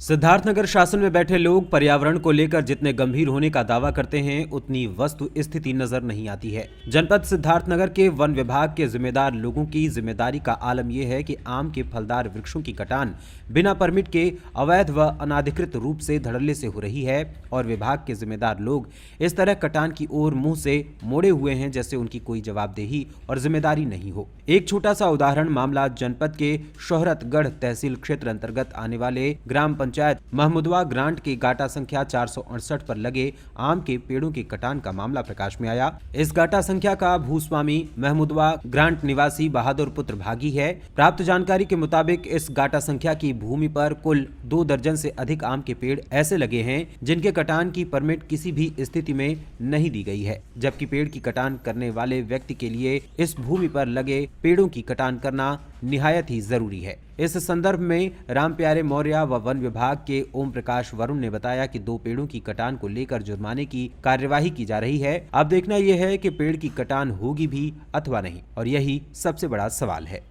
सिद्धार्थनगर शासन में बैठे लोग पर्यावरण को लेकर जितने गंभीर होने का दावा करते हैं उतनी वस्तु स्थिति नजर नहीं आती है। जनपद सिद्धार्थनगर के वन विभाग के जिम्मेदार लोगों की जिम्मेदारी का आलम यह है कि आम के फलदार वृक्षों की कटान बिना परमिट के अवैध व अनाधिकृत रूप से धड़ल्ले से हो रही है और विभाग के जिम्मेदार लोग इस तरह कटान की ओर मुंह से मोड़े हुए हैं जैसे उनकी कोई जवाबदेही और जिम्मेदारी नहीं हो। एक छोटा सा उदाहरण मामला जनपद के शोहरतगढ़ तहसील क्षेत्र अंतर्गत आने वाले ग्राम पंचायत महमुदवा ग्रांट की गाटा संख्या 468 पर लगे आम के पेड़ों की कटान का मामला प्रकाश में आया। इस गाटा संख्या का भूस्वामी महमुदवा ग्रांट निवासी बहादुर पुत्र भागी है। प्राप्त जानकारी के मुताबिक इस गाटा संख्या की भूमि पर कुल 2 दर्जन से अधिक आम के पेड़ ऐसे लगे हैं जिनके कटान की परमिट किसी भी स्थिति में नहीं दी गई है, जबकि पेड़ की कटान करने वाले व्यक्ति के लिए इस भूमि पर लगे पेड़ों की कटान करना निहायत ही जरूरी है। इस संदर्भ में रामप्यारे मौर्य व वन विभाग के ओम प्रकाश वरुण ने बताया कि 2 पेड़ों की कटान को लेकर जुर्माने की कार्यवाही की जा रही है। अब देखना यह है कि पेड़ की कटान होगी भी अथवा नहीं, और यही सबसे बड़ा सवाल है।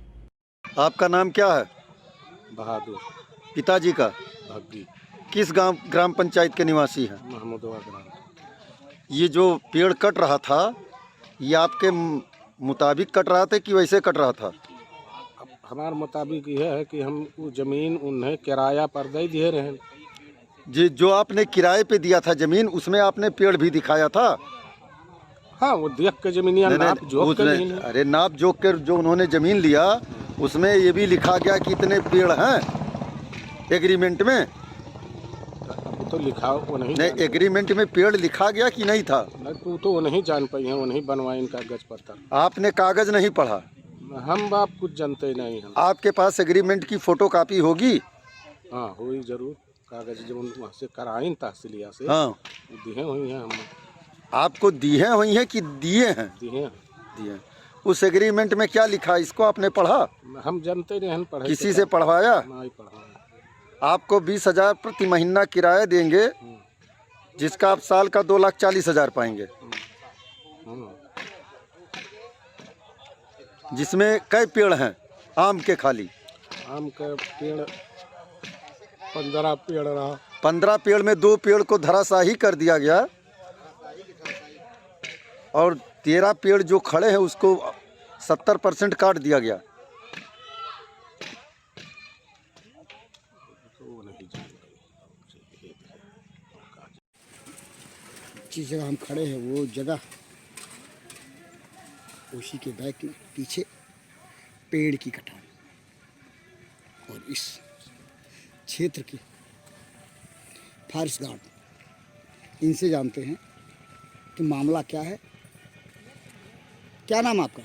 आपका नाम क्या है? बहादुर। पिताजी का? भागी। किस ग्राम पंचायत के निवासी हैं? महमुदवा ग्राम। ये जो पेड़ कट रहा था ये आपके मुताबिक कट रहा था कि वैसे कट रहा था? अब हमारे मुताबिक यह है कि हम वो जमीन उन्हें किराया पर दे दिए रहे। जी, जो आपने किराए पे दिया था जमीन उसमें आपने पेड़ भी दिखाया था? हाँ, वो देख के जमीनिया नाप जोख के नहीं। अरे नाप जोख कर जो उन्होंने जमीन लिया उसमें ये भी लिखा गया कि इतने पेड़ हैं एग्रीमेंट में? तो लिखा वो नहीं एग्रीमेंट में पेड़ लिखा गया कि नहीं था? नहीं, तो वो नहीं जान पाई है, वो नहीं बनवाई कागज पत्र। आपने कागज नहीं पढ़ा? हम बाप कुछ जानते नहीं हम। आपके पास एग्रीमेंट की फोटो कॉपी होगी? हाँ, हुई जरूर। कागज जब वहाँ से कराइन तहसीलिया से। हाँ, दिए हुई हैं हम। आपको दिए हुई हैं कि दिए हैं? दिए। उस एग्रीमेंट में क्या लिखा इसको आपने पढ़ा? हम जानते नहीं, हम पढ़े। किसी से पढ़वाया? नहीं पढ़ा। आपको 20,000 प्रति महीना किराया देंगे जिसका आप साल का 2,40,000 पाएंगे, जिसमें कई पेड़ हैं आम के? खाली आम का पेड़ 15 पेड़ रहा। 15 पेड़ में 2 पेड़ को धराशाही कर दिया गया और 13 पेड़ जो खड़े हैं उसको 70% काट दिया गया। जिस जगह हम खड़े हैं वो जगह उसी के बैक में पीछे पेड़ की कटान, और इस क्षेत्र के फॉरेस्ट गार्ड इनसे जानते हैं कि मामला क्या है। क्या नाम आपका?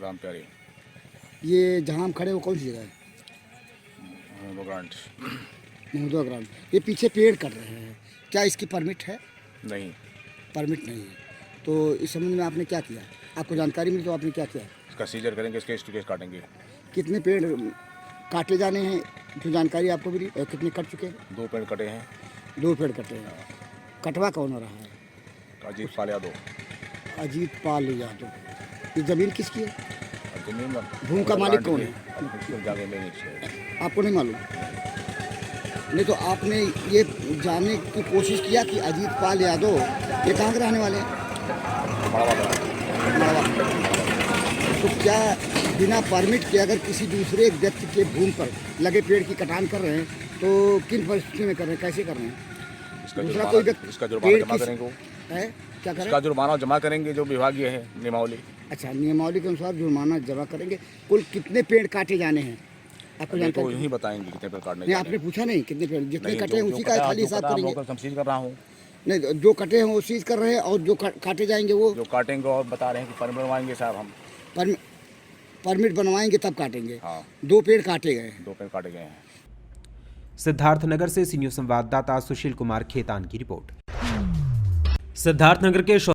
रामप्यारे। ये जहाँ हम खड़े हैं वो कौन सी जगह है? महमुदवा ग्रांट। ये पीछे पेड़ कट रहे हैं, क्या इसकी परमिट है? नहीं, परमिट नहीं है। तो इस संबंध में आपने क्या किया? आपको जानकारी मिली तो आपने क्या किया? इसका सीजर करेंगे, इसके केस काटेंगे। कितने पेड़ काटे जाने हैं जो जानकारी आपको मिली, और कितने कट चुके हैं? 2 पेड़ कटे हैं। 2 पेड़ कटे हैं। कटवा कौन हो रहा है? अजीत पाल यादव। अजीत पाल यादव। ये ज़मीन किसकी है? जमीन भूमि का मालिक कौन है? आपको नहीं मालूम? नहीं तो आपने ये जानने की कोशिश किया कि अजीत पाल यादव ये कहाँ के रहने वाले हैं? तो क्या बिना परमिट के अगर किसी दूसरे व्यक्ति के भूमि पर लगे पेड़ की कटान कर रहे हैं तो किन परिस्थिति में कर रहे हैं, कैसे कर रहे हैं? दूसरा कोई व्यक्ति इसका जुर्माना जमा करेंगे है? क्या करें? इसका जुर्माना जमा करेंगे जो विभागीय है नियमावली। अच्छा, नियमावली के अनुसार जुर्माना जमा करेंगे। कुल कितने पेड़ काटे जाने हैं आपको जानकारी? तो यही बताएंगे कितने पेड़ काटने। नहीं, आपने पूछा नहीं कितने पेड़? जितने कटे हैं उसी का खाली हिसाब करेंगे। मैं सीज कर रहा हूँ। नहीं, जो कटे हैं वो सीज कर रहे हैं, और जो काटे जाएंगे वो जो काटेंगे और बता रहे हैं कि परमिट बनवाएंगे साहब हम। परमिट बनवाएंगे तब काटेंगे। हाँ। 2 पेड़ काटे गए हैं। 2 पेड़ काटे गए हैं। सिद्धार्थनगर से सी न्यूज़ संवाददाता सुशील कुमार खेतान की रिपोर्ट। सिद्धार्थनगर के